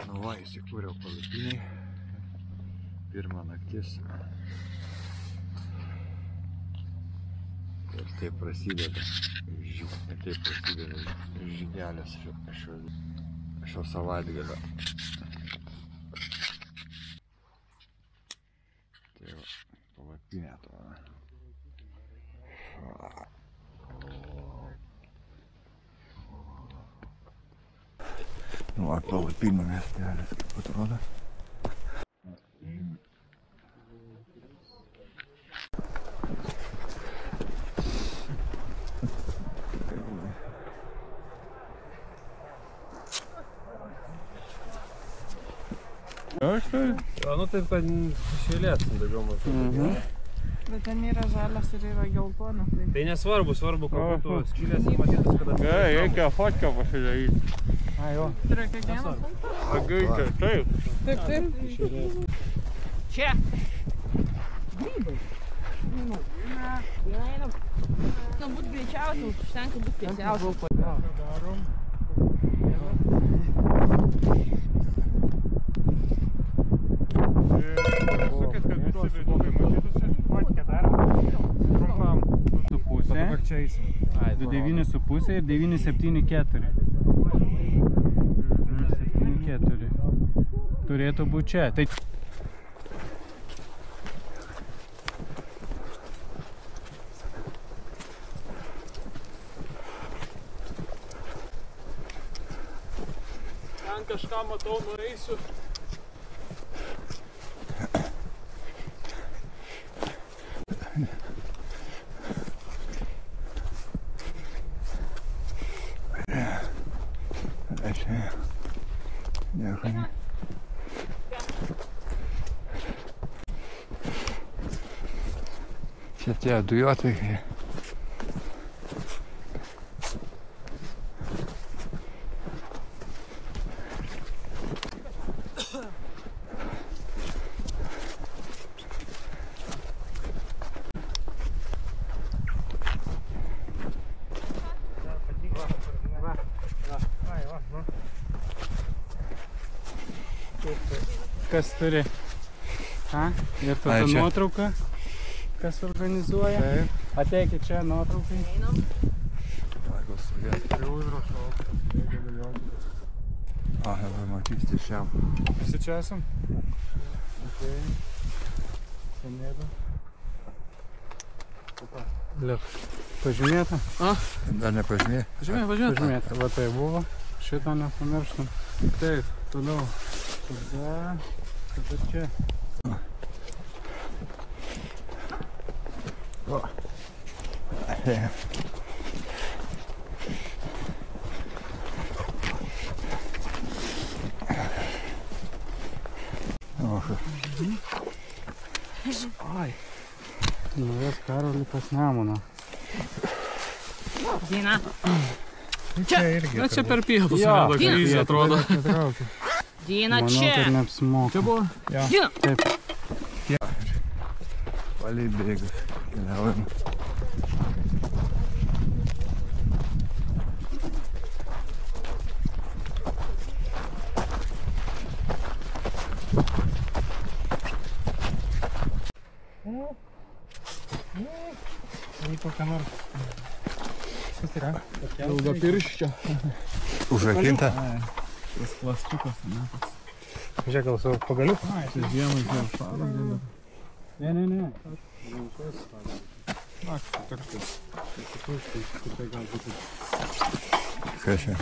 Nu va, įsikūriau palapinėj. Pirma naktis. Ir taip prasideda žygelės šio savaitgalio. Tai va, palapinė to. Nu, va, palapinė miestelis, kaip atrodo. Jo, nu taip, kad išėlėsim daugiau mažų. Bet ten yra žalias ir yra geltona. Tai nesvarbu, svarbu, kad būtų skylės matytas, kad atėjo. Reikia fotkę pasidaryti. A, jo. Turiu kiekvieną punktą? Reikia, taip. Taip, taip. Čia. Grybai. Einam. Nu, būt greičiausiai, užtenka būt tiesiausiai. Darom. Sukit, kad visi vaidukai matytųsi. Fotkę darom. Trumpam. 2,5. Dabar čia eisim. 2,9,5 ir 9,74. 9,74. Turėtų būti čia. Tai Ten kažką matau, nueisiu. Čia tie dujotvaikiai. kas turi? Ha? Ir tada nuotrauka, kas organizuoja. Taip. Ateikit čia nuotraukai. Einam. Dabar matysite šiam. Visi čia esam? Liuk. Pažymėta? Dar nepažymė? Pažymėta. Va tai buvo. Šito nepamirštam. Taip, toliau. Tada čia. O. Ai. Naujas Karolikas Nemuno. Dina. Čia irgi. Bet čia per pietus rado krizė, atrodo. Dina, Manau, čia. kad neapsimoka. Čia buvo? Dina. Taip. Palei bėgus. Keliaujam. Kokia nors. Kas yra? Ilga pirščio. Užrakinta. Tas plastukas. Žiūrėk, gal savo pagaliuką? Tai žiemai čia šalą. Ne. Kas čia?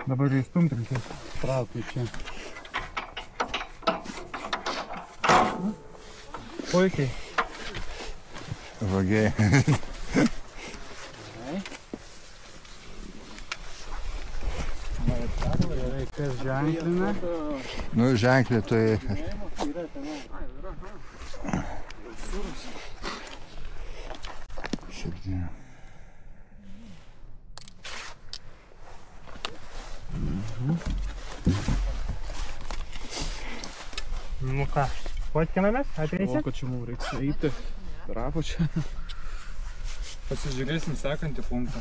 Dabar įstumti reikės. Traukai čia. Puikiai. Vagiai. Kas ženklina? Nu, ženklėtojai. Septyni. Nu ką, fotkinamės? Ateisi? O, kad čia mums reiks eiti. Per apačią. Pasižiūrėsim sekantį punktą.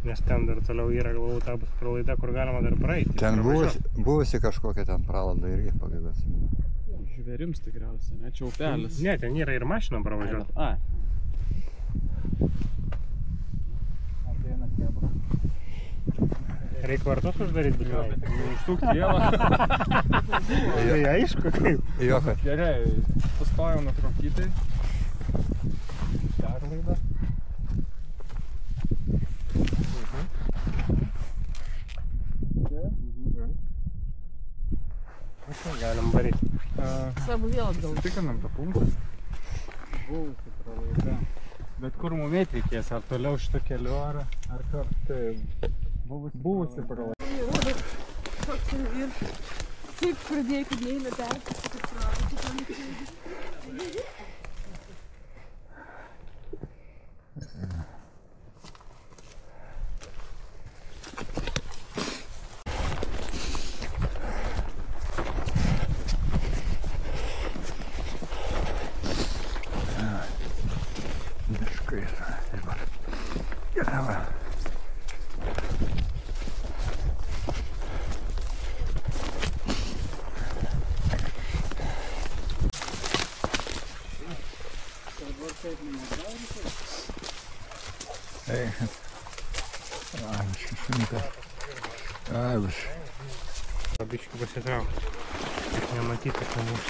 Nes ten dar toliau yra, galvau, ta bus pralaida, kur galima dar praeiti. Ten buvusi kažkokia ten pralanda irgi pagaidas. Žvėrims tikriausiai, ne? Čia upelis. Ne, ten yra ir mašiną pravažiuoti. Ai. Ateina kebra. Reikia vartus uždaryti, būtinai. Užsukti dievą. Tai aišku, kaip. Jo, kad Gerai, sustojau nutraukytai. Perlaida. Galim varyti. Svarbu vėl atgal. Tikrinam tą punktą. Buvusi pralaida. Bet kur mum eit reikės? Ar toliau šito keliu, ar kartu? Buvusi pralaida. Ir taip pradėjai, kad neina perkasti. Ei. Ai, šuniukas. Ai, bus. Biškį pasitrauk. Nematyti, kad nebus.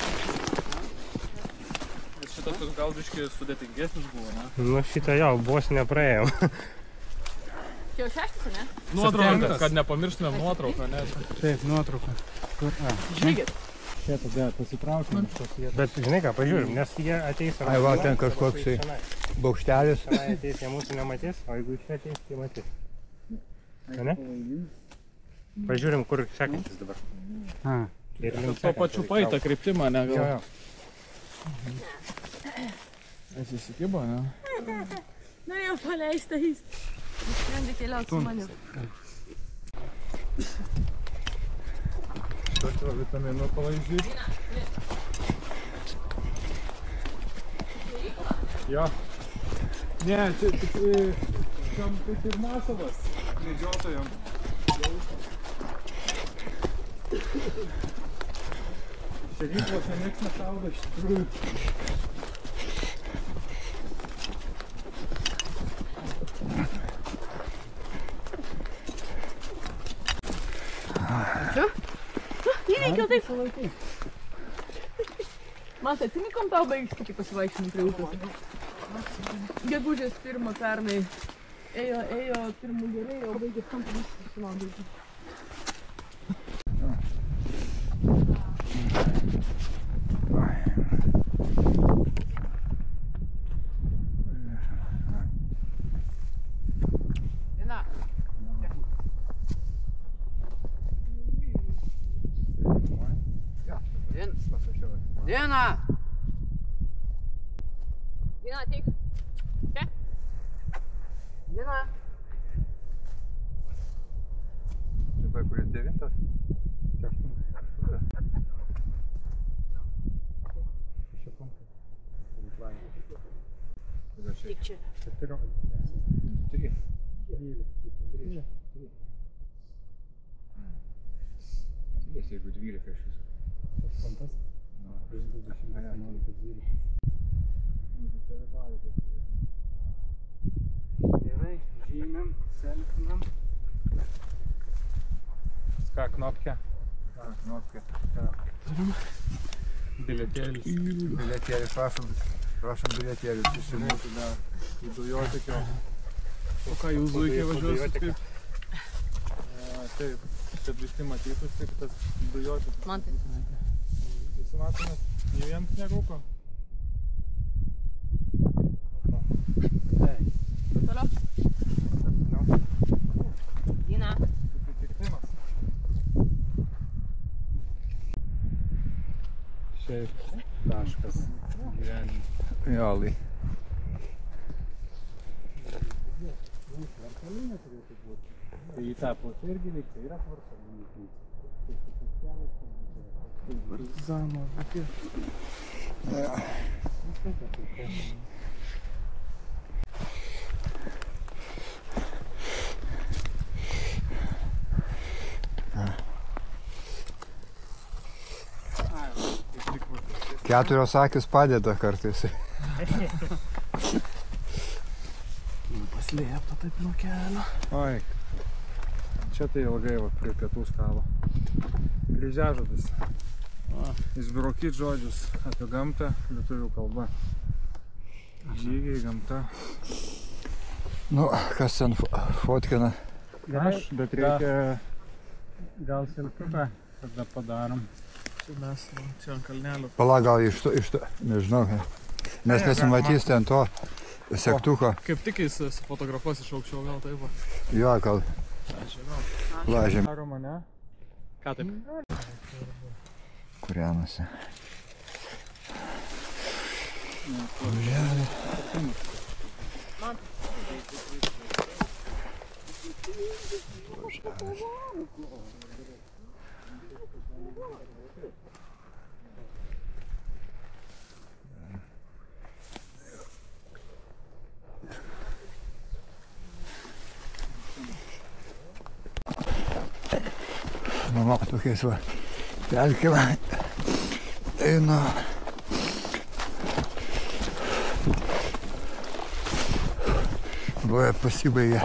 Šitas gal biškį sudėtingesnis buvo, ne? Nu šitą jau, vos nepraėjom. Čia jau šeštas, ne? Nuotrauką, kad nepamirštumėm nuotrauką, ne? Taip, nuotrauka. Žygit. Čia tada pasitraukim iš tos vietos. Bet žinai ką, pažiūrim, nes jie ateis... Ai, va, ten kažkoks tai baukštelis. Tenai ateis, jie mūsų nematys, o jeigu iš čia ateis, tai matys. Ne? Pažiūrim, kur sekantis dabar. Ir link Tuo pačiu paitą kryptimą, ne? Jo, jo. Esi įsikibo, ne? Norėjau paleisti jais. Nusprendė keliauti su manim. Tokio vitamino palaižyti. Jo. Ne, čia tik tam kaip ir masavas medžiotojam. Šeryklose nieks nešaudo iš tikrųjų. Ačiū. Įveikiau taip. Man tai atsimikam tau baigti tokį pasivaikščiojimą prie upės. Gegužės 1 pernai ėjo pirmų gerai, o baigės kampas susimaudyti. Diena! Diena, ateik. Čia? Diena! Dabar kuris 9? Čia 8. Tik čia. 3. Jeigu 12 iš viso. Tas kampas? Gerai, žymėm, selfinam. Ką, knopkę? Knopkę. Bilietėlis. Bilietėlis, prašom bilietėlis. Įsimūtų į dujotekio. O ką jūs zuikiai važiuosit kaip? Taip, kad visi matytųsi, kad tas dujotekis. Man tai. Visi matomės, nei vienas nerūko. Toliau. Diena. Susitiktimas. Šiaip taškas gyvenimas. Jolai. Tai į tą pusę irgi reikia, yra tvarka. Partizano, kokie. 4 akis padeda kartais. Paslėpta taip nuo kelio. Oi. Čia tai ilgai va, prie pietų stalo. Kryžiažodis. Išbrokyt žodžius apie gamtą lietuvių kalba. Žygiai, gamta. Nu, kas ten fotkina? Aš, bet reikia... Gal selfiuką tada padarom. Čia mes, čia ant kalnelio. Pala, gal iš to, nežinau. Nes nesimatys ten to sektuko. Kaip tik jis fotografuos iš aukščiau, gal taip va. Jo, gal lažėm. Daro mane. Ką taip? Kūrenasi. Mama tokiais va pelkėm eina. Buvo pasibaigė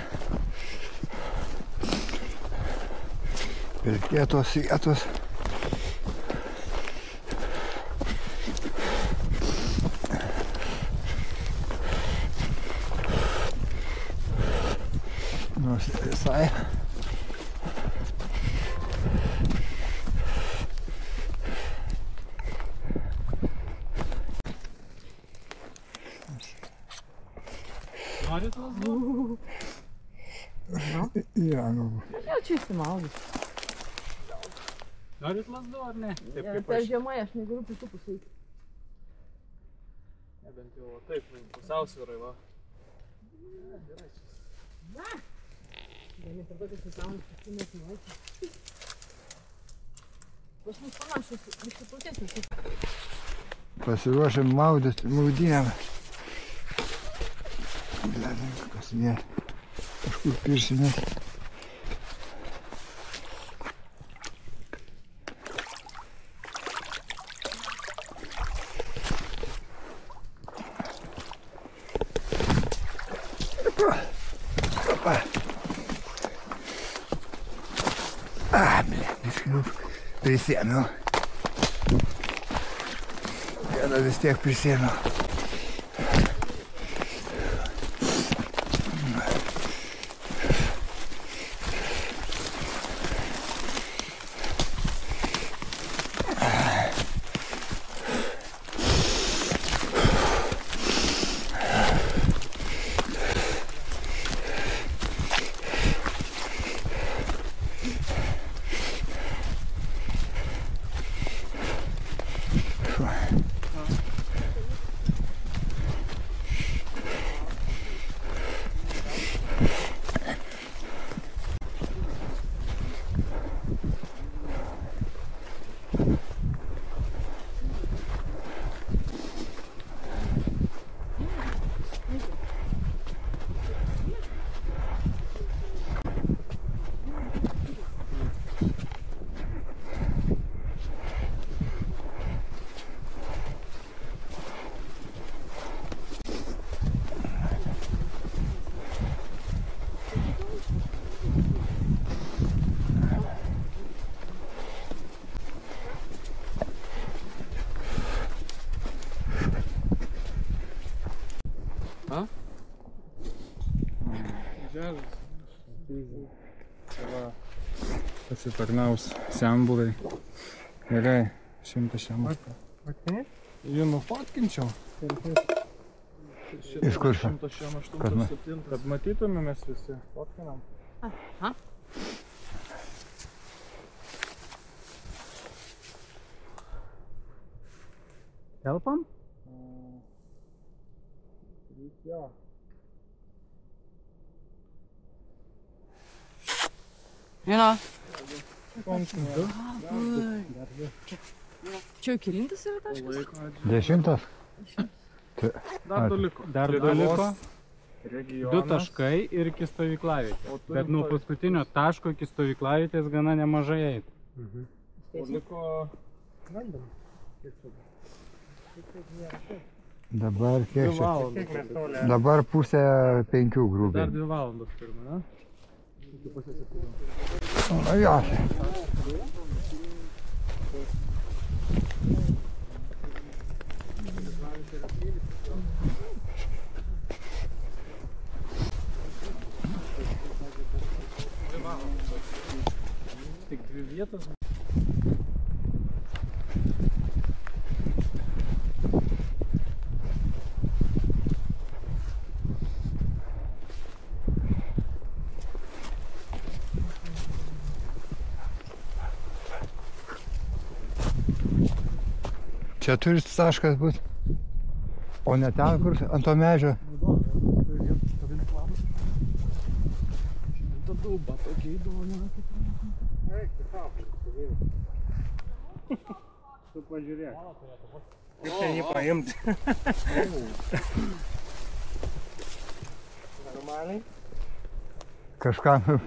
pelkėtos vietos. Nors visai. Norit lazdų? Ja, galbūt. Ja čia įsimaudys. Norit lazdų ar ne? Taip kaip Per aš. žemai aš negaliu pietų pasveikti. Ne, bent jau taip, pusiausvyrai va. Gali per tokias įsimaudys, paskui nesimaudys. Pas mus panašus, visi platesnis. Pasiruošėm maudynėm. Kas ne, kažkur pirsimės. Prisėmiau. Vieną vis tiek prisėmiau. Pasitarnaus senbuviai. Gerai, 100 šiam. Jį nufotkinčiau. Iš kur? 187. Kad matytume mes visi. Fotkinam. Aha. Telpam? Jo. Viena. Kontinė. Čia jau kelintas yra taškas? 10. Dar du liko. Dar du liko. Regionas. 2 taškai ir iki stovyklavietės. Bet nuo paskutinio taško iki stovyklavietės gana nemažai eit. O liko... Dabar kiek 2 čia? valandas. Kiek mes toli? Dabar pusę 5 Dar grubiai. 2 valandas turime, ne? Iki pusės 7. O, jo. Tik 2 vietos. Čia turi taškas būti. O ne ten, kur ant to medžio. Ta dauba tokia įdomi. Eik, tu tau, tu pažiūrėk. Kaip ten jį paimti? Normaliai? Kažkam.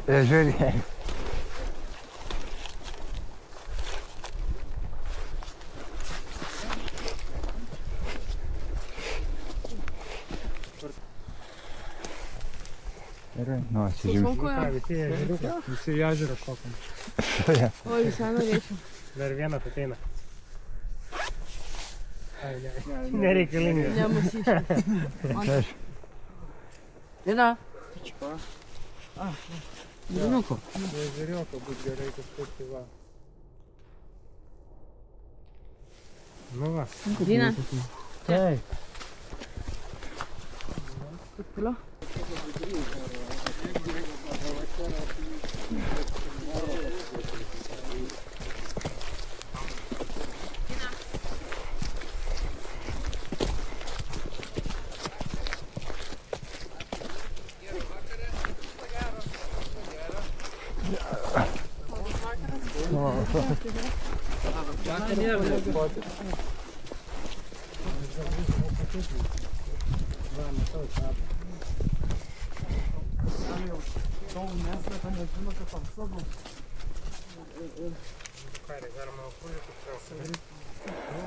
Žiūrėk. Nu, atsižiūrėk. Sunku Ką, jau. visi ežeriukai? Visi į ežerą šokam. O, visai norėčiau. Dar vienas ateina. Ai, ne. Nereikalinga. Nemusyšiu. Aš Lina. Duniuko. Ežeriuko bus gerai kažkaip tai va. Nu va. Lina. Taip. Toliau.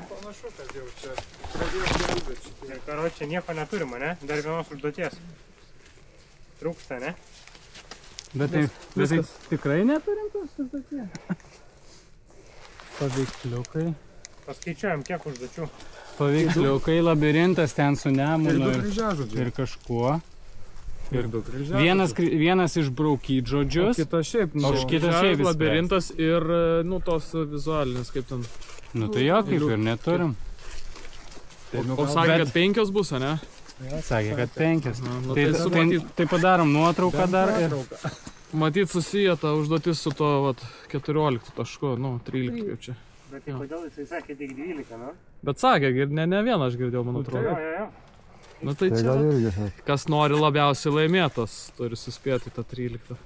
Panašu, kad jau čia pradėjo gelbėti. Ir karočią nieko neturim, ne? Dar vienos užduoties. Trūksta, ne? Bet tai tikrai neturim tos tokie. Paveiksliukai. Paskaičiuojam, kiek užduočių. Paveiksliukai, labirintas ten su Nemunu kryžiažodžiai. ir kažkuo. Ir du kryžiažodžiai. Vienas išbraukyt žodžius. Kita šiaip, O kitas šiaip labirintas ir, nu, tos vizualinės, kaip ten. Nu tai jo, kaip ir neturim. O sakė, kad 5 bus, ne? Sakė, kad 5. Nu, Tai, tai tai, tai padarom nuotrauką dar ir... Matyt, susiję ta užduotis su to, vat, 14 tašku, nu, 13 kaip čia. Bet tai kodėl jisai sakė tik 12, nu? Bet sakė, ne vieną aš girdėjau, man atrodo. Jo. Nu tai Tai čia, gal irgi. kas nori labiausiai laimėtas, turi suspėti tą 13.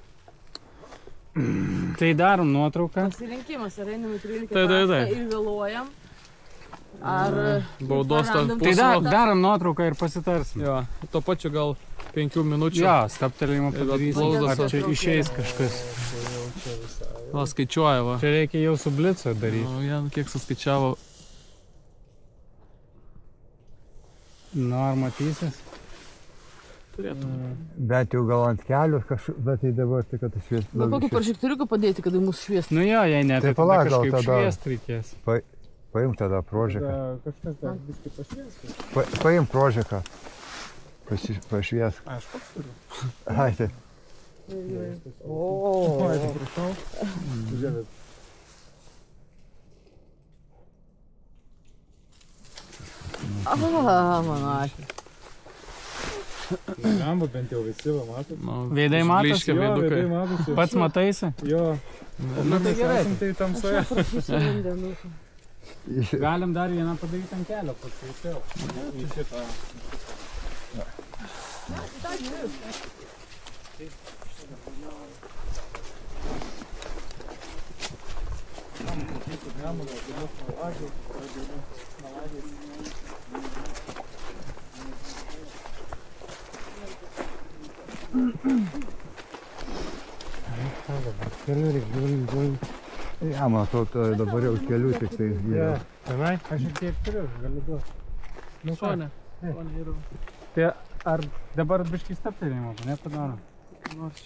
Tai darom nuotrauką. Pasirinkimas, ar einam į 13 Tai. tašką ir vėluojam. Ar... Baudos ta randam Tai pusę- darom nuotrauką ir pasitarsim. Jo, to pačiu gal 5 minučių. Jo, staptelėjimą padarysim. Plaudas Ar čia išeis kažkas. Va, skaičiuoja, va. Čia reikia jau su blicu daryti. Nu, vien kiek suskaičiavo. Nu, ar matysis? Turėtų. Bet jau gal ant kelių kažkaip, bet tai dabar tai, kad švies. Nu, kokį prožektoriuką padėti, kad į mūsų šviestų. Nu jo, jei ne, Tai tai palauk, tada gal kažkaip tada- šviest reikės. Paimk tada prožeką. Kažkas dar biškai pašvies. Paimk prožeką. Pašvies. Aš pats turiu. Ai, tai. O. Atsiprašau. Žiūrėk. Mano akį. Gamba bent jau visi, va, matot. Veidai matosi? Blyškia veidukai. Matosi. Pats mataisi? Jo. Nu tai gerai. Tai tamsoje. Galim dar vieną padaryti ant kelio, paskaičiau. Į šitą. Ja, matau, tai dabar jau kelių tik tai yra. Tenai, aš ir tiek turiu, galiu duoti. Nu, Šone. Šone yra. Tai ar dabar biškai stabtelėjimo, ne padarom? Nors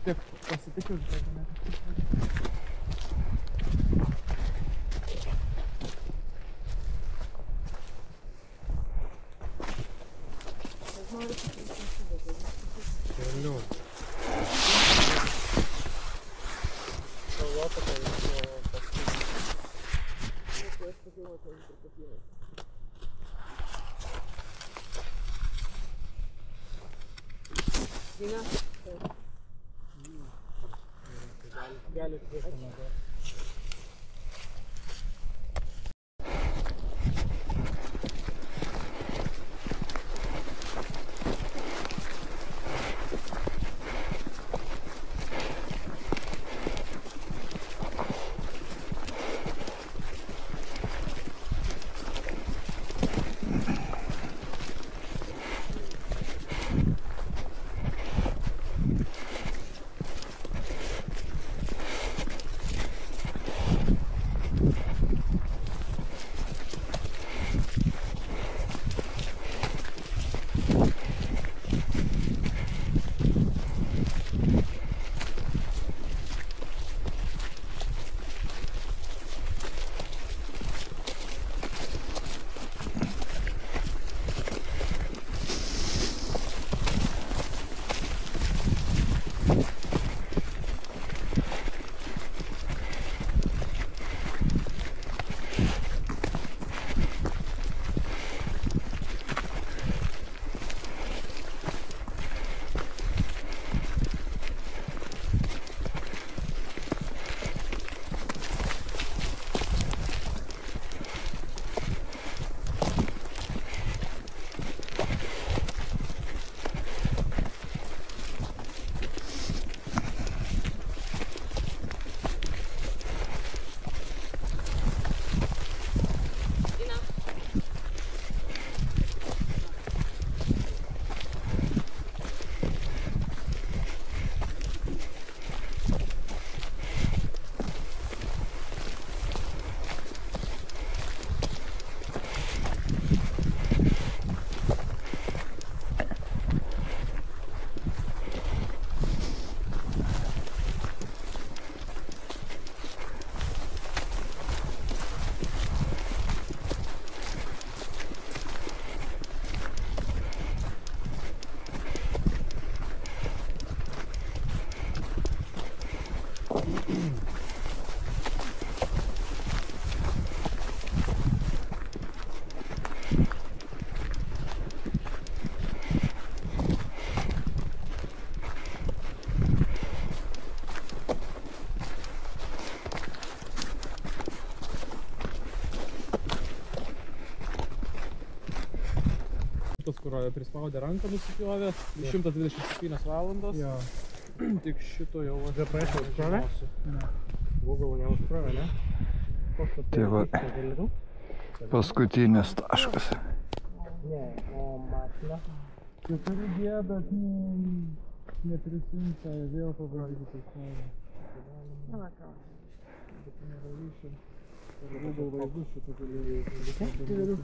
tik pasitikiu, kad ne. Kelių. Kur prispaudė ranką nusipjovė, 127 valandos. Jo. Tik šito jau GPS užkrovė? Google neužkrovė, ne? Tai va, paskutinis taškas. Ne, o mašina? Jau turiu gėdą, bet neprisimta, vėl pabrangti tai smagiai. Bet nėra ryšio. Google vaizdus šitą galėjau.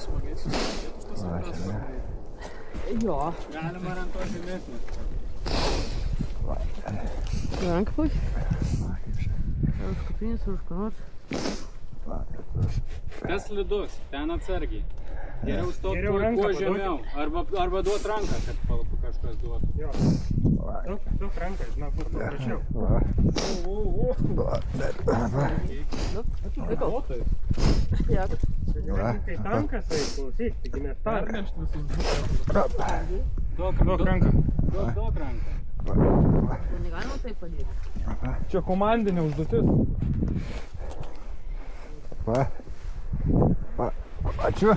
smagiai susitikėt už tas apras. Jo. Galima rantos žemesnis. Ranka pui. Už kupinis, už ką nors. Kas slidus, ten atsargiai. Geriau stot Geriau ranką kuo paduoti. žemiau, arba duot ranką, kad kažkas duotų. Jo. Daug ranką, žinok, bus paprasčiau. Jak? Tai tankas, tai klausyk, taigi mes tankas. Pernešt visus Duok ranką. Duok ranką. Negalima taip padėti. Čia komandinė užduotis. Ačiū.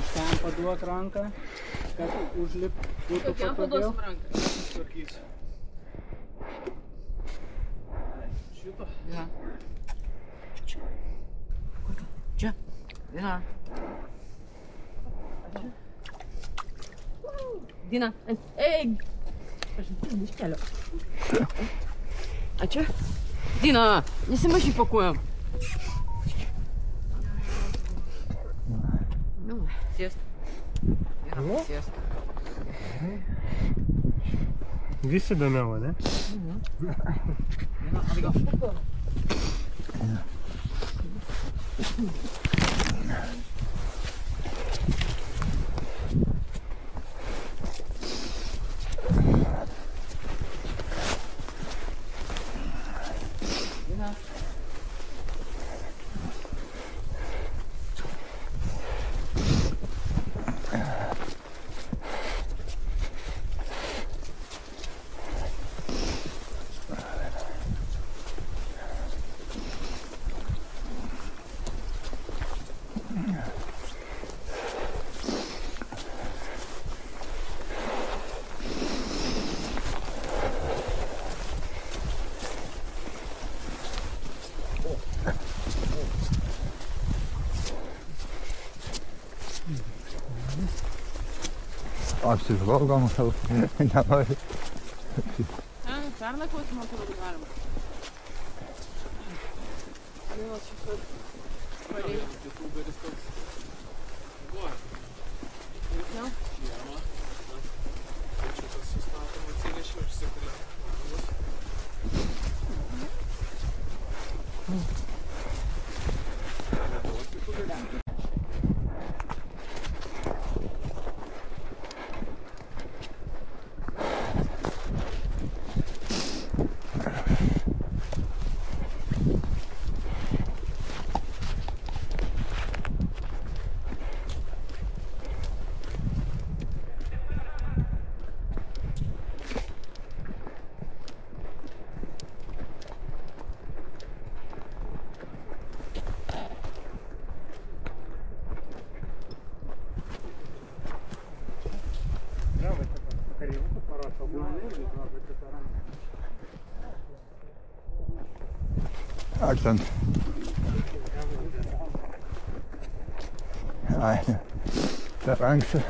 Iš ten paduok ranką, kad užlip būtų Tokiam patogiau. paduosim ranką. Tvarkysiu. Šito. Ja. Čia. Viena. Dina, ei! Aš biškelio. A čia? Dina, nesimažy po kojom. Nu, sėst. Gerai, sėst. Visi įdomiau, ne? Dina, atgal. Apsižvalgom, gal nenori. Pernakvoti, man atrodo, galima. Vienas šis pareigas. YouTuberis toks. Ne? Žiemą. Čia tas sustatom atsinešiu, užsikelia. Ak ten. Ai, per anksti.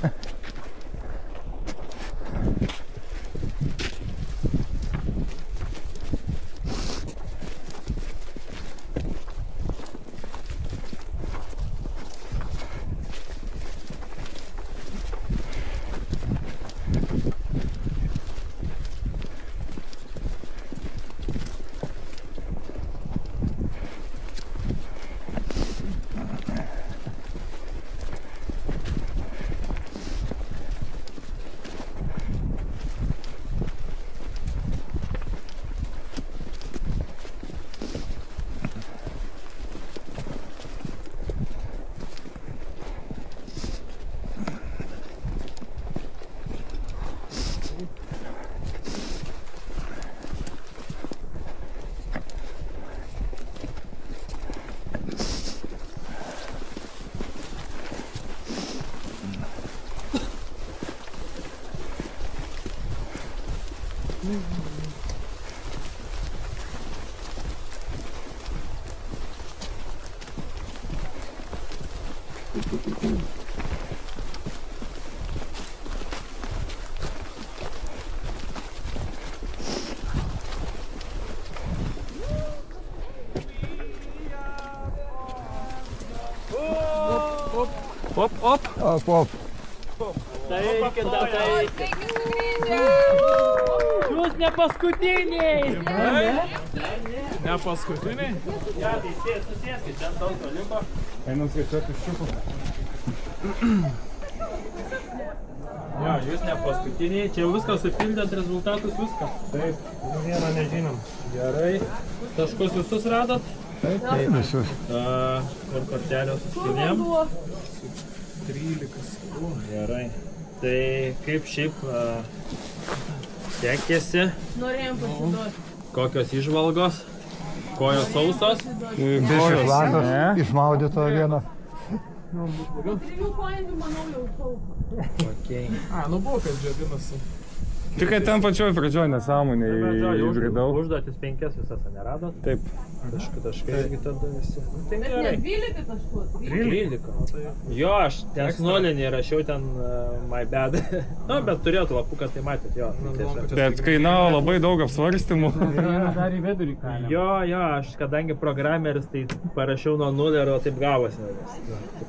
Op, op. Op, op. Taikit, taikit. Jūs ne paskutiniai. Ne paskutiniai? Ja, tai susėskit, čia daug to liko. Einam skaičiuoti ščiukų. Jo, jūs ne paskutiniai. Čia jau viską supildėt, rezultatus viską. Taip. Vieną nežinom. Gerai. Taškus visus radot? Taip, visus. Ir kortelės suskilėm. 13. Gerai. Tai kaip šiaip sekėsi? Norėjom pasiduoti. Kokios įžvalgos? Kojos sausos? Biškas landas išmaudyto vieną. Trijų kojų, manau, jau sauso. Okay. A, nu buvo, kad džiavinasi. Tik kai ten pačioj pradžioj nesąmonė įbridau. Užduotis 5 visas, neradot? Taip. Taškai irgi tada visi. Tai Bet gerai. ne 12 taškų, 13. Jo, aš ties nulinį rašiau ten my bad. Nu, bet turėtų lapuką, tai matėt, jo. Bet kainavo labai daug apsvarstymų. Dar į vidurį kalė. Jo, aš kadangi programeris, tai parašiau nuo 0 ir taip gavosi.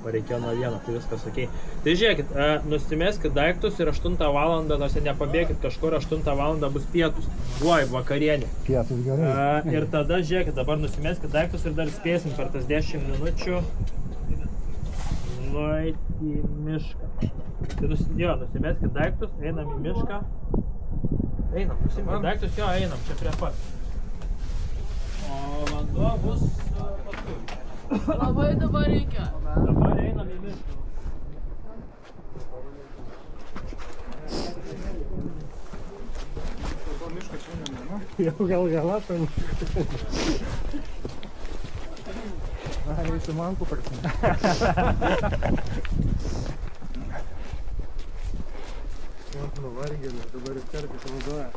Tai reikėjo nuo 1, tai viskas ok. Tai žiūrėkit, nusimeskit daiktus ir 8 valandą, nors nepabėkit kažkur, 8 valandą bus pietus. Oi, vakarienė. Pietus gerai. Ir tada žiūrėkit, dabar nusimeskit daiktus ir dar spėsim per tas 10 minučių nueiti į mišką. Tai nusimeskit daiktus, einam į mišką. Einam, nusimeskit daiktus, jo, einam, čia prie pat. O vanduo bus paskui. Labai dabar reikia. Dabar einam į mišką. Jau gal ašam. Eisi man kuparsim. Nuvargėlė, dabar ir kartais naudoja.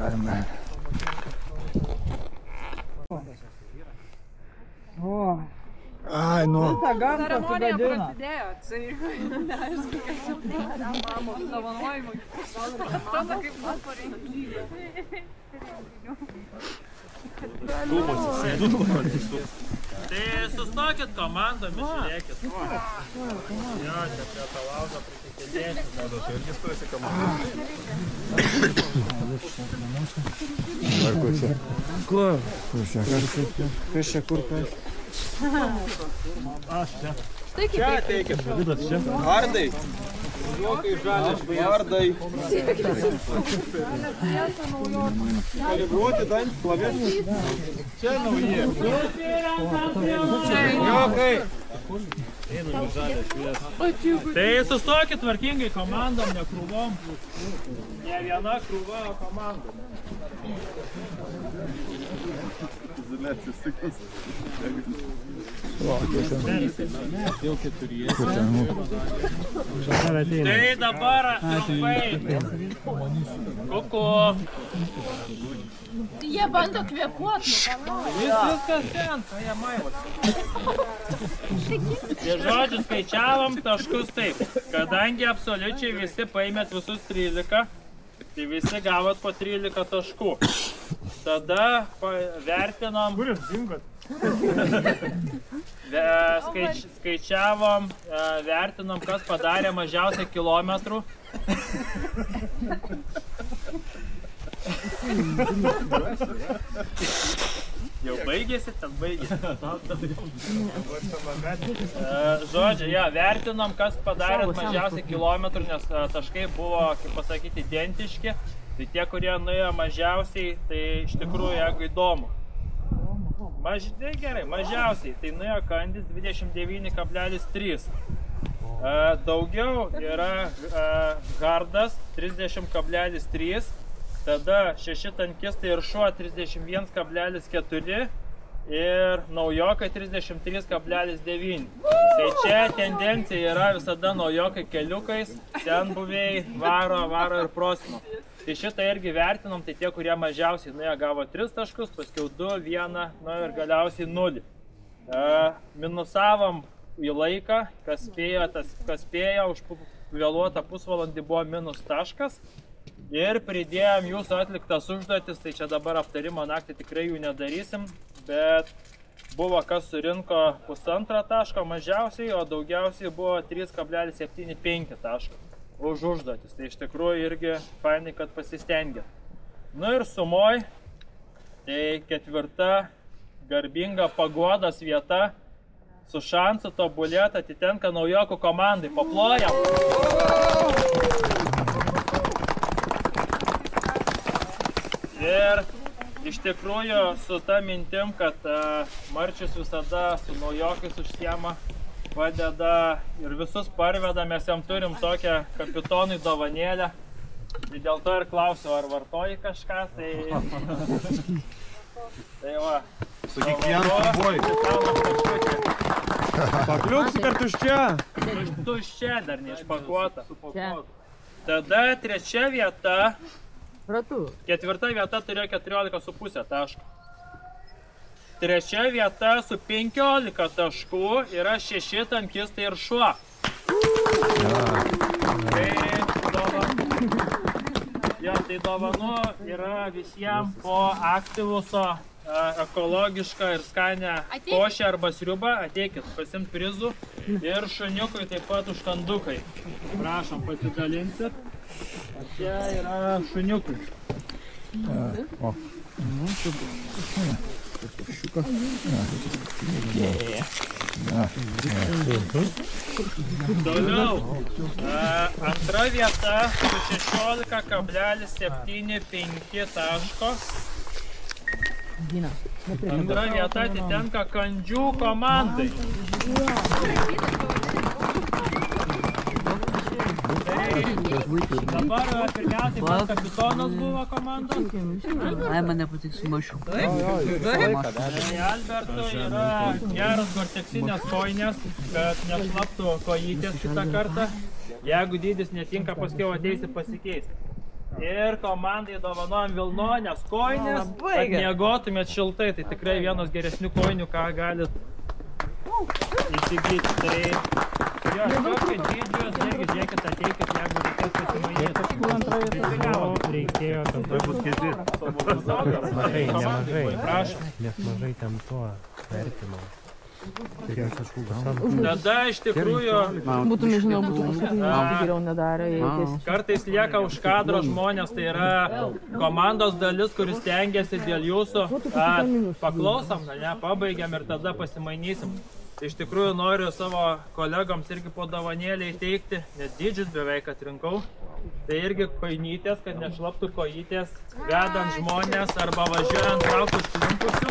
Galime. Ai, nu. Ceremonija prasidėjo, tai neaišku, kad čia mamos dovanojimai. Atrodo kaip man pareigybė. Tai sustokit komandomis, žiūrėkit. Jo, čia prie to laužo prisikėlėsit. Čia irgi stojasi komandomis. Varkusi. Kur? Kas čia kur kas? Aš čia. Štai kaip Ateikit, Vidas čia. Vardai. Jokai žalias, vardai. Kalibruoti dantį, plavėti. Čia nauji. Jokai. Tai sustokit tvarkingai komandom, ne krūvom. Ne viena krūva, o komandom. Jau keturiesi. Tai dabar trumpai. Kuku. jie bando kvėpuoti. Viskas ten, ką jie maivosi. Tai žodžiu, skaičiavom taškus taip. Kadangi absoliučiai visi paėmėt visus 13, tai visi gavot po 13 taškų. Tada vertinom... Kuris dingot? Skaičiavom, vertinom, kas padarė mažiausiai kilometrų. Jau baigėsi, ten baigėsi. Žodžiu, vertinom, kas padarė mažiausiai kilometrų, nes taškai buvo, kaip pasakyti, identiški. Tai tie, kurie nuėjo mažiausiai, tai iš tikrųjų, jeigu įdomu. Gerai, mažiausiai, tai nuėjo Kandis 29,3. Daugiau yra Hardas 30,3. Tada 6 tankistai ir šuo 31,4 ir naujokai 33,9. Tai čia tendencija yra visada naujokai keliukais, ten buvėjai varo ir prosimo. Tai šitą irgi vertinom, tai tie, kurie mažiausiai nuėjo, gavo 3 taškus, paskiau 2, 1, ir galiausiai 0. Minusavom į laiką, kas spėjo, už vėluotą pusvalandį buvo minus taškas. Ir pridėjom jūsų atliktas užduotis, tai čia dabar aptarimo naktį tikrai jų nedarysim, bet buvo kas surinko 1,5 taško mažiausiai, o daugiausiai buvo 3,75 taško už užduotis. Tai iš tikrųjų irgi fainai, kad pasistengėt. Nu ir sumoj, tai 4. garbinga pagodos vieta su šansu tobulėti atitenka naujokų komandai. Paplojam! Ir iš tikrųjų su ta mintim, kad Marčius visada su naujokais užsiema padeda ir visus parveda, mes jam turim tokią kapitonui dovanėlę. Tai dėl to ir klausiu, ar vartoji kažką, tai... Tai va. Su kiekvienu buvai. Pakliuks kartuščia. Tuščia dar neišpakuota. Tada trečia vieta. Ketvirta vieta turėjo 14,5 taškų. Trečia vieta su 15 taškų yra 6 tankistai ir šuo. Tai dovanų yra visiems po Aktivuso ekologišką ir skanę košę arba sriubą. Ateikit pasimt prizų ir šuniukui taip pat užkandukai. Prašom, pasidalinsit. Čia yra šuniukui. Toliau. Antra vieta su 16,75 taško. Antra vieta atitenka Kandžių komandai. Dabar pirmiausiai pats kapitonas buvo komandos. Ai, man nepatiks su mašiu. Alberto yra geras gorteksinės kojinės, kad nešlaptų kojytės šitą kartą. Jeigu dydis netinka, paskiau ateisi pasikeisti. Ir komandai dovanojam vilnonės kojinės, kad miegotumėt šiltai. Tai tikrai vienos geresnių kojinių, ką galit įsigyti. Tai jo, kokio dydžio, žiūrėkit, ateikit, jeigu reikės pasimainyti. Reikėjo, tada bus kiti. Nemažai. Prašom. Nes mažai ten tuo vertimo. Tada iš tikrųjų Būtų, nežinau, būtų kažkaip geriau nedarė. kartais lieka už kadro žmonės, tai yra komandos dalis, kuris stengiasi dėl jūsų. Paklausom, ne, pabaigiam ir tada pasimainysim. Iš tikrųjų noriu savo kolegoms irgi po dovanėlį įteikti, net dydžius beveik atrinkau. Tai irgi kojinytės, kad nešlaptų kojytės, vedant žmonės arba važiuojant traukti užklimpusių.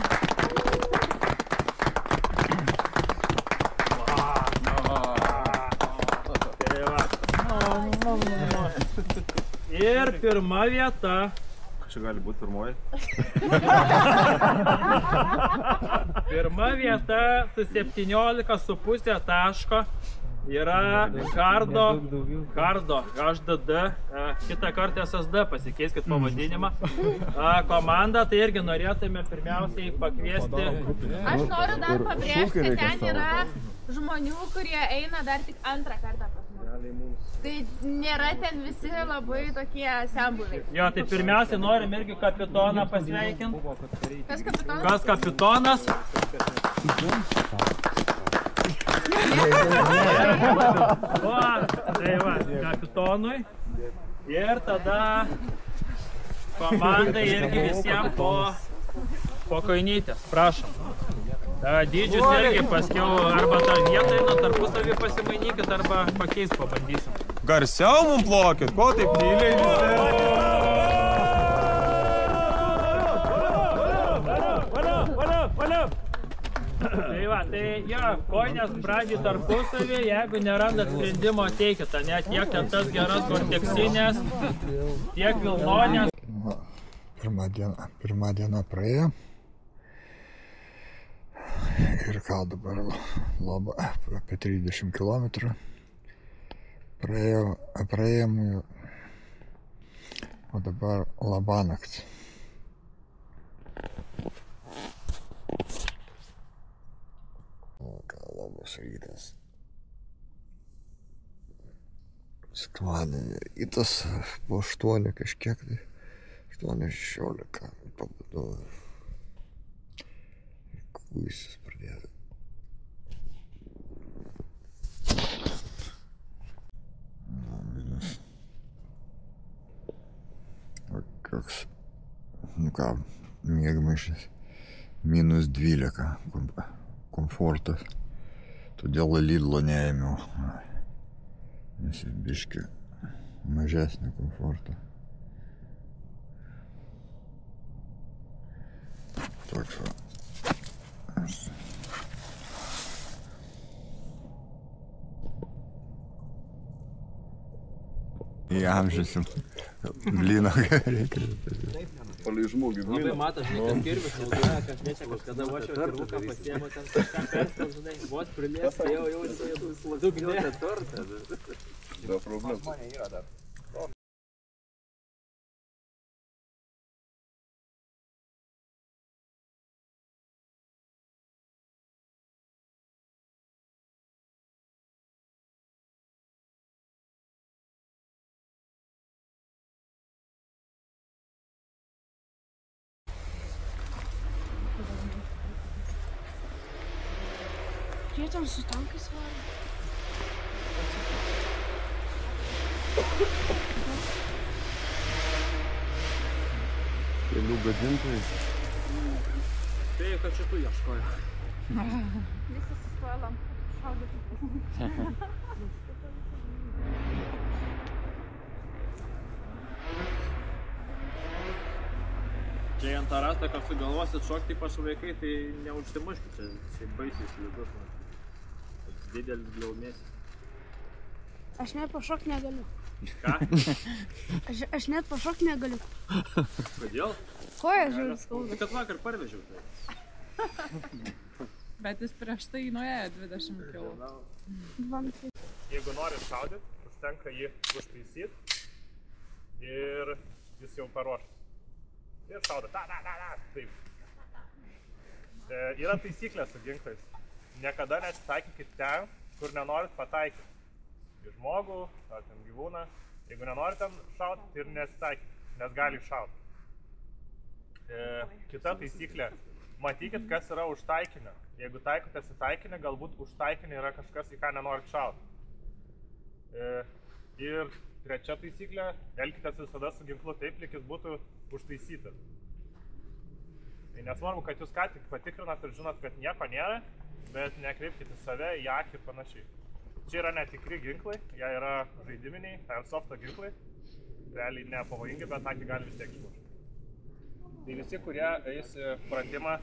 Ir pirma vieta. Čia gali būti pirmoji. Pirma vieta su 17,5 taško yra Kardo HDD, kitą kartą SSD, pasikeiskit pavadinimą. Komanda, tai irgi norėtume pirmiausiai pakviesti. Aš noriu dar pabrėžti, kad ten yra žmonių, kurie eina dar tik antrą kartą pas mus. Tai nėra ten visi labai tokie senbuviai. Jo, tai pirmiausiai norim irgi kapitoną pasveikinti. Kas kapitonas? Kas kapitonas? Tai va, kapitonui. Ir tada komandai irgi visiems po kojinytės. Prašom. Dydžius irgi paskiau arba tą vietą tarpusavį pasimainykit arba pakeist pabandysim. Garsiau mum plokit, ko taip tyliai visi? Tai va, tai jo, kojinės pradžiai tarpusavį, jeigu nerandat sprendimo ateikit, net tiek ten tas geras gorteksinės, tiek vilnonės. Pirma diena praėjo. Ir ką dabar apie 30 km praėjom, o dabar labanakt. Labas rytas. Sekmadienį rytas po 8 kažkiek, tai 8:16 pabudau. Kuisis pradėti. Koks, miegmaišis, -12 komfortas. Todėl Lidlo neėmiau, nes biški mažesnį komfortą. Toks va. Įamžysim. Blyno reikia. Palai žmogį. Labai mato, žinai, kas kirvis naudoja, kas nečia, kažkada vašio kirvuką pasiemo, ten kažką perstas, žinai, vos prilės, tai jau dugnė. Da problem. Jie ten su tankais varo. Kelių gadintojai. Tai, kad čia tu ieškoja. Visi sustoja lampų šaudyti. Čia ant tą rastą, kad sugalvosit šokti pas vaikai, tai neužsimuškit, čia baisiai slidus. Didelis gliaumėsis. Aš net pašok negaliu. Ką? Aš net pašok negaliu. Kodėl? Koja žiūrė skauda. Kad vakar parvežiau tai. Bet jis prieš tai nuėjo 20 kg. Jeigu nori šaudyt, užtenka jį užtaisyti ir jis jau paruoštas. Ir šaudo. Taip. Yra taisyklės su ginklais. Niekada nesitaikykit ten, kur nenorit pataikyti. Į žmogų, ar ten gyvūną. Jeigu nenorit ten šaut, ir nesitaikykit, nes gali šaut. Kita taisyklė. Matykit, kas yra už taikinio. Jeigu taikotės į taikinį, galbūt už taikinį yra kažkas, į ką nenorit šaut. Ir trečia taisyklė. Elkitės visada su ginklu taip, lyg jis būtų užtaisytas. Tai nesvarbu, kad jūs ką tik patikrinat ir žinot, kad nieko nėra, bet nekreipkite į save, į akį ir panašiai. Čia yra netikri ginklai, jie yra žaidiminiai, airsofto ginklai. Realiai nepavojingi, bet akį gali vis tiek išmušti. Tai visi, kurie eis pratimą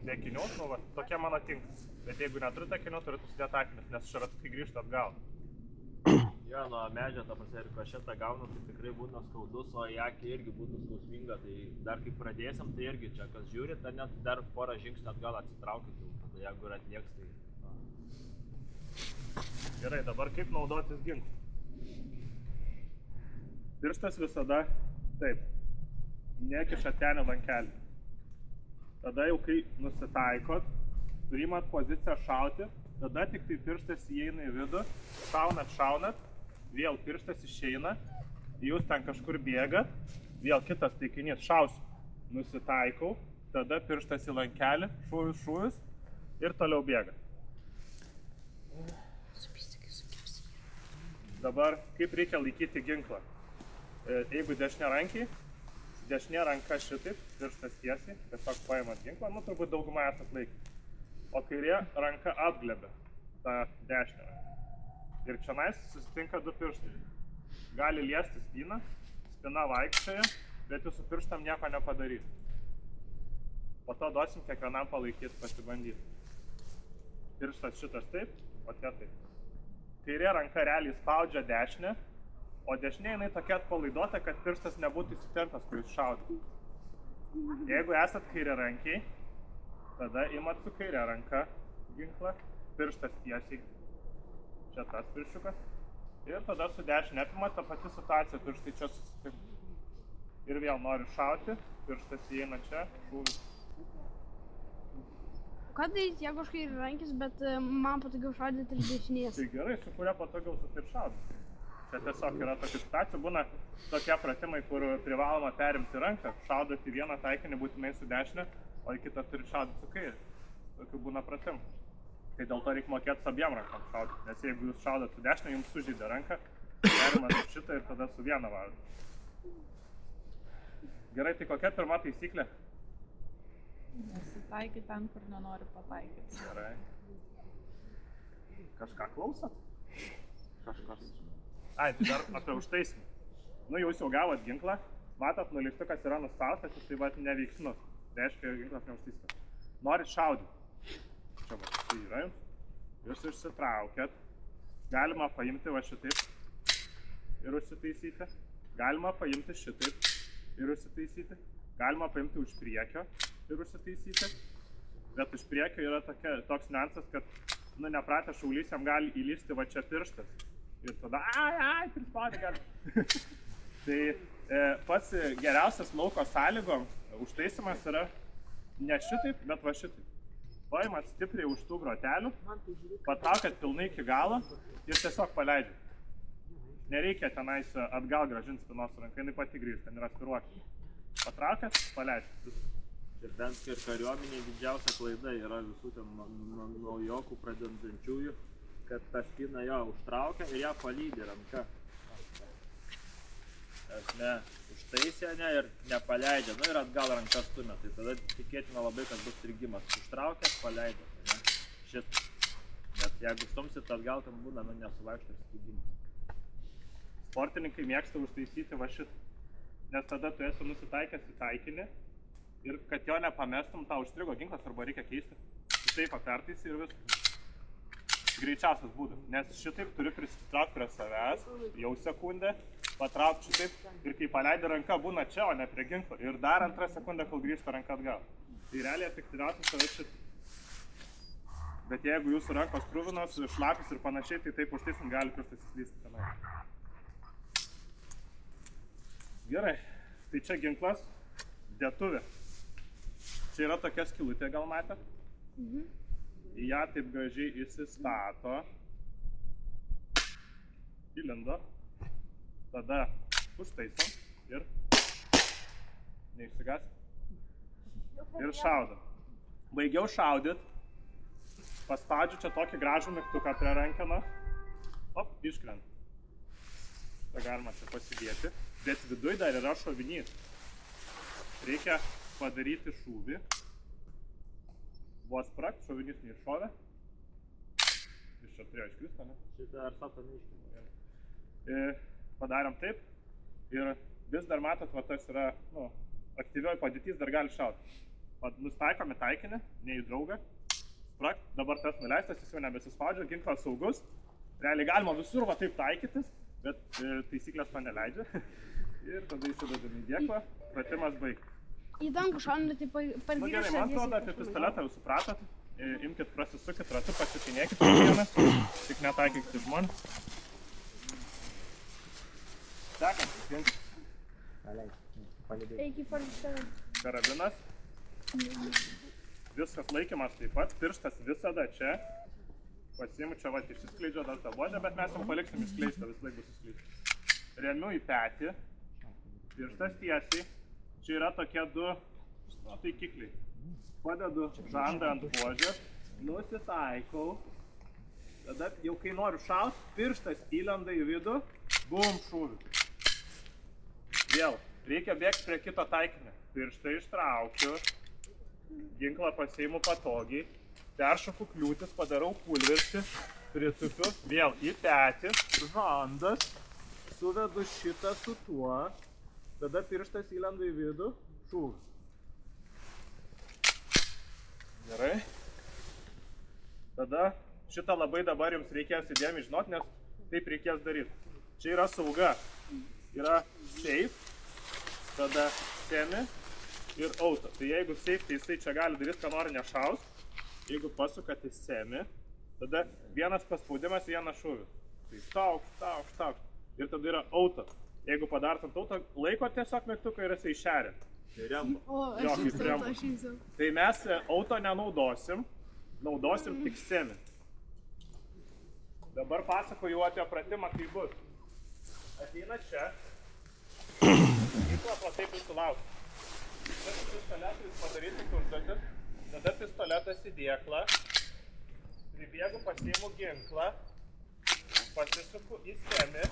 be akinių, tokie mano tinka. Bet jeigu neturite akinių, turite užsidėti akinius, nes šratukai grįžta atgal. Jo, nuo medžio, ta prasme, ir kašetą gaunu, tai tikrai būna skaudus, o į akį irgi būtų skausminga. Tai dar kai pradėsim, tai irgi čia, kas žiūri, tai net dar porą žingsnių atgal atsitraukit, tada jeigu ir atlieks, tai... Gerai, dabar kaip naudotis ginklą? Pirštas visada taip, nekiša ten į lankelį. Tada jau kai nusitaikot, priimat poziciją šauti, tada tik tai pirštas įeina į vidų, šaunat, vėl pirštas išeina, jūs ten kažkur bėgat, vėl kitas taikinys, šausiu, nusitaikau, tada pirštas į lankelį, šūvis ir toliau bėga. Dabar kaip reikia laikyti ginklą? Jeigu dešinė ranka šitaip, pirštas tiesiai, tiesiog paimat ginklą, turbūt daugumą esat laikyti. O kairė ranka atglebia tą dešinę ranką. Ir čionais susitinka du pirštai. Gali liesti spyną, spyna vaikščioja, bet jūsų pirštam nieko nepadarys. Po to duosim kiekvienam palaikyti, pasibandyti. Pirštas šitas taip, o tie taip. Kairė ranka realiai spaudžia dešinę, o dešinė jinai tokia atpalaiduota, kad pirštas nebūtų įsitempęs, kur jūs šaudė. Jeigu esat kairiarankiai, tada imat su kairė ranka ginklą, pirštas tiesiai, čia tas pirščiukas, ir tada su dešinė apimat tą pati situaciją, pirštai čia susitinka. Ir vėl noriu šauti, pirštas įeina čia, šūvis. Ką daryti, jeigu aš kairiarankis, bet man patogiau šaudyti iš dešinės? Tai gerai, su kuria patogiau su taip šaudyti. Čia tiesiog yra tokia situacija, būna tokie pratimai, kur privaloma perimti ranką, šaudoti vieną taikinį būtinai su dešinė, o į kitą turi šaudyti su kairė. Tokių būna pratimų. Tai dėl to reikia mokėti su abiem rankom šaudyti, nes jeigu jūs šaudot su dešinė, jums sužeidė ranką, perimat šitą ir tada su viena varote. Gerai, tai kokia pirma taisyklė? Nesitaikyti ten, kur nenori pataikyti. Gerai. Kažką klausot? Kažkas. Ai, tai dar apie užtaisimą. Nu, jūs jau gavot ginklą, matot, nuliktukas yra nustaustas, jis tai vat neveiksnus. Reiškia, ginklas neužtaistas. Norit šaudyti. Čia va, tai yra jums. Jūs išsitraukėt. Galima paimti va šitaip. ir užsitaisyti. Galima paimti šitaip ir užsitaisyti. Galima paimti už priekio ir užsitaisyti. Bet už priekio yra toks niuansas, kad nepratę šaulys jam gali įlysti va čia pirštas. Ir tada, prispaudė gali. Tai pats geriausias lauko sąlygom užtaisimas yra ne šitaip, bet va šitaip. Paimat stipriai už tų grotelių, patraukiat pilnai iki galo ir tiesiog paleidžiat. Nereikia tenais atgal grąžinti spynos ranką, jinai pati grįžta, ten yra spiruokė. Patraukiat, paleidžiat. Ir bent ir kariuomenėje didžiausia klaida yra visų ten naujokų pradedančiųjų, kad tą spyną jo užtraukia ir ją palydi ranka. Esmė, užtaisė ir nepaleidžia, ir atgal rankas stumia, tai tada tikėtina labai, kad bus strigimas. Užtraukęs, paleidžia, šit. Nes jeigu stumsit atgal, ten būna, nesuvaikšta ir strigimas. Sportininkai mėgsta užtaisyti va šit, nes tada tu esi nusitaikęs į taikinį ir kad jo nepamestum, tau užstrigo ginklas arba reikia keisti. Šitaip pertaisi ir viskas. Greičiausias būdas, nes šitaip turi prisitraukti prie savęs, jau sekundę, patraukti šitaip ir kai paleidi ranka būna čia, o ne prie ginklo. Ir dar antrą sekundę, kol grįžta ranka atgal. Tai realiai efektyviausias save šit. Bet jeigu jūsų rankos kruvinos, šlapius ir panašiai, tai taip užtaisint gali pirštas įslysti tenai. Gerai, tai čia ginklas, dėtuvė. Čia yra tokia skylutė, gal matėt? Į ją taip gražiai įsistato, įlindo, tada užtaisom ir neišsigas ir šaudo. Baigiau šaudyt, paspaudžiu čia tokį gražų mygtuką prie rankenos, iškrenta. Tai galima čia pasidėti, bet viduj dar yra šovinys. Reikia padaryti šūvį. Buvo spragt, šovinys neiššovė. Iš čia turėjo iškristą, ne? Šitą ar sapą neiškristą. Padarėm taip ir vis dar matot, va tas yra, aktyvioji padėtis dar gali šauti. Nustaikom į taikinį, ne į draugą. Spragt, dabar tas nuleistas, jis jau nebesispaudžia, ginklas saugus. Realiai galima visur va taip taikytis, bet taisyklės to neleidžia. Ir tada įsidedam į dėklą, pratimas baigtas. Į dangų šaunate, tai per gerai, man atrodo, apie pistoletą jūs supratot. Imkit, prasisukit ratu, pasitinėkit kiekvienas, tik netaikykite žmonės. Sekantis ginklas. Karabinas. Viskas laikymas taip pat, pirštas visada čia. Pasiimu čia va išsiskleidžia dar tą buožę, bet mes jau paliksim išskleistą, vis laik bus išskleistą. Remiu į petį, pirštas tiesiai. Čia yra tokie du taikikliai. Padedu žandą ant buožės, nusitaikau. Tada jau kai noriu šaut, pirštas įlenda į vidų, bum, šūvis. Vėl, reikia bėgti prie kito taikinio. Pirštą ištraukiu, ginklą pasiimu patogiai, peršoku kliūtis, padarau pulverstį, pritupiu, vėl į petį, žandas, suvedu šitą su tuo. Tada pirštas įlenda į vidų, šūvis. Gerai. Tada šitą labai dabar jums reikės įdėmiai žinot, nes taip reikės daryti. Čia yra sauga. Yra safe, tada semi ir auto. Tai jeigu safe, tai jisai čia gali daryti, ką nori nešaus. Jeigu pasukat į semi, tada vienas paspaudimas, vienas šūvis. Tai tauk. Ir tada yra auto. Jeigu padartant auto, laiko tiesiog mygtuką ir jisai šeria. Tai mes auto nenaudosim, naudosim tik semi. Dabar pasakoju apie pratimą, kai bus. Ateina čia, ginklą pro taip jūsų laukia. Tas pistoletas jūs padarysit užduotis, tada pistoletas į dėklą, pribėgu, pasiimu ginklą, pasisuku į semi.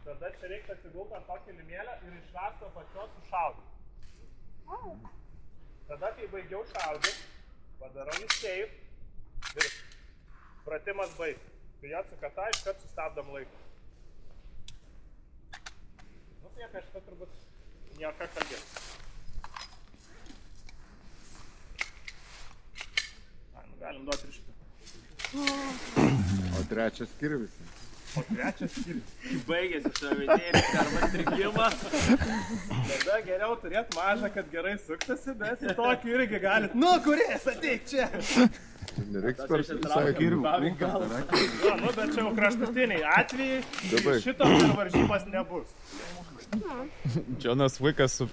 Tada čia reikia atsigulti ant tokį limėlę ir iš rasto pačios sušaudyti. Tada, kai baigiau šaudyti, padarau į safe ir pratimas baigtas. Kai atsuka tą, iškart sustabdom laiką. Tai apie šitą turbūt nieko kalbėti. Galim duoti ir šitą. O trečias kirvis. O trečias skyrius. Baigėsi šavinėlis arba strigimas. Tada geriau turėt mažą, kad gerai suktasi, bet su tokiu irgi galit. Nu, kuris, ateik čia. Nereiks per skyrių. Nu, bet čia jau kraštutiniai atvejai. Šito per varžybas nebus. Džonas vaikas su...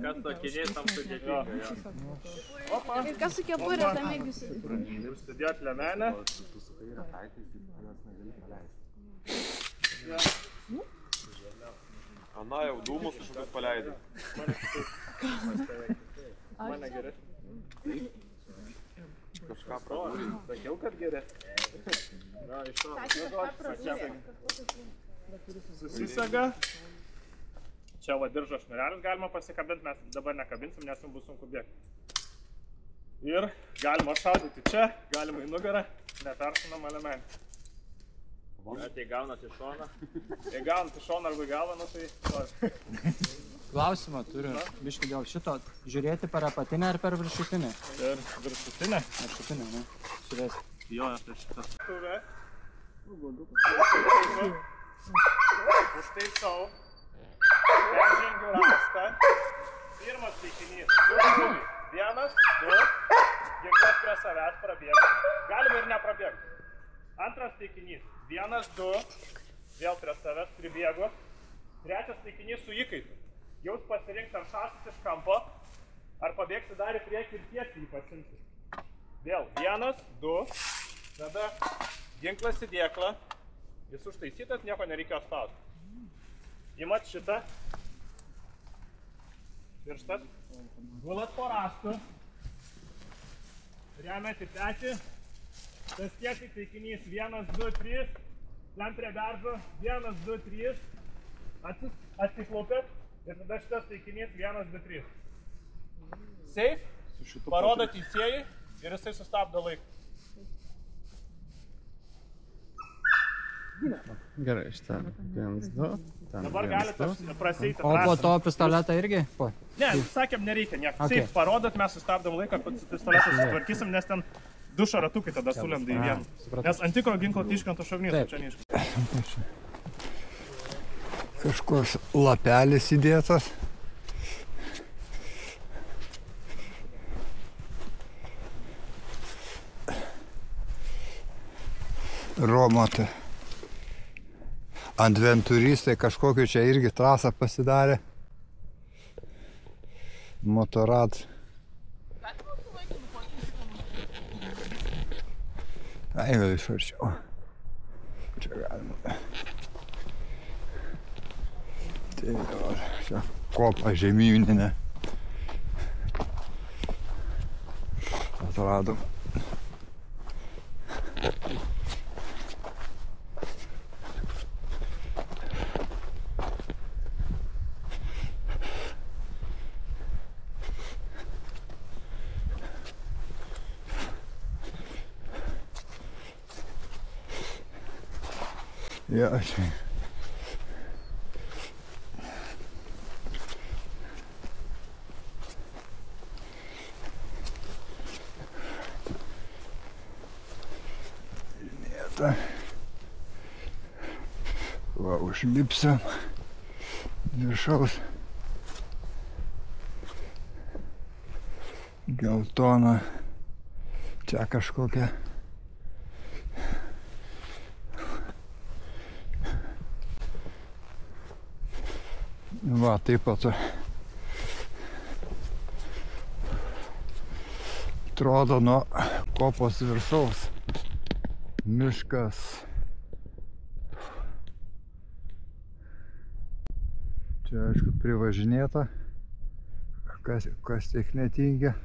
Kas tokiniai tam sudėtinga. Opa. Ir kas su kepurė tam įgysi? Ir sudėt lemenę. Ana jau dūmus kažkokius paleidai. Mane gerai. Kažką pravūrį. Sakiau, kad gerai. Na, iš to. Susisaga. Čia va diržo šnurelis galima pasikabinti, mes dabar nekabinsim, nes jums bus sunku bėgti. Ir galima šaudyti čia, galima į nugarą, nepersunam elementį. Tai gaunat iš šoną. Jei gaunat iš šoną arba į galvą, nu tai... Klausimą turiu, biškį dėl šito. Žiūrėti per apatinę ar per viršutinę? Per viršutinę. Viršutinę, ne? Žiūrėsi. Jo, tai šitas. Turė. Užtaisau. Peržengiu rastą. Pirmas taikinys. 2 šūviai. 1, 2. Ginklas prie savęs prabėga. Galima ir neprabėgti. Antras taikinys. 1, 2. Vėl prie savęs pribėgu. Trečias taikinys su įkaitu. Jaus pasirinkti ar šasit iš kampo, ar pabėgsi dar į priekį ir tiesiai jį pasimti. Vėl 1, 2. Tada ginklas į dėklą. Jis užtaisytas, nieko nereikėjo spausti. Imat šitą. Pirštas. Gulat po rastu. Remiat į petį. Tas tiesiai taikinys 1, 2, 3. Lent prie beržo. 1, 2, 3. Atsiklaupėt. Ir tada šitas taikinys 1, 2, 3. Safe. Parodo teisėjai ir jisai sustabdo laiką. Gerai, šitą. 1, 2. Dabar galite praseiti. O po to pistoletą irgi? Ne, sakėm, nereikia nieko. Safe parodot, mes sustabdom laiką, kad pistoletą sutvarkysim, nes ten 2 šaratukai tada sulenda į vieną. Nes ant tikro ginklo iškrenta šovinys, čia neiškrenta. Kažkoks lapelis įdėtas. Romata. Adventuristai kažkokiu čia irgi trasą pasidarė. Motorad. Ai, gal iš arčiau. Čia galima. Tai dabar čia kopa žemyninė. Atradom. Ja, čia. Mėta. Va, užlipsim viršaus. Geltona. Čia kažkokia. Va, taip pat atrodo nuo kopos viršaus miškas. Čia aišku privažinėta, kas tik netingia.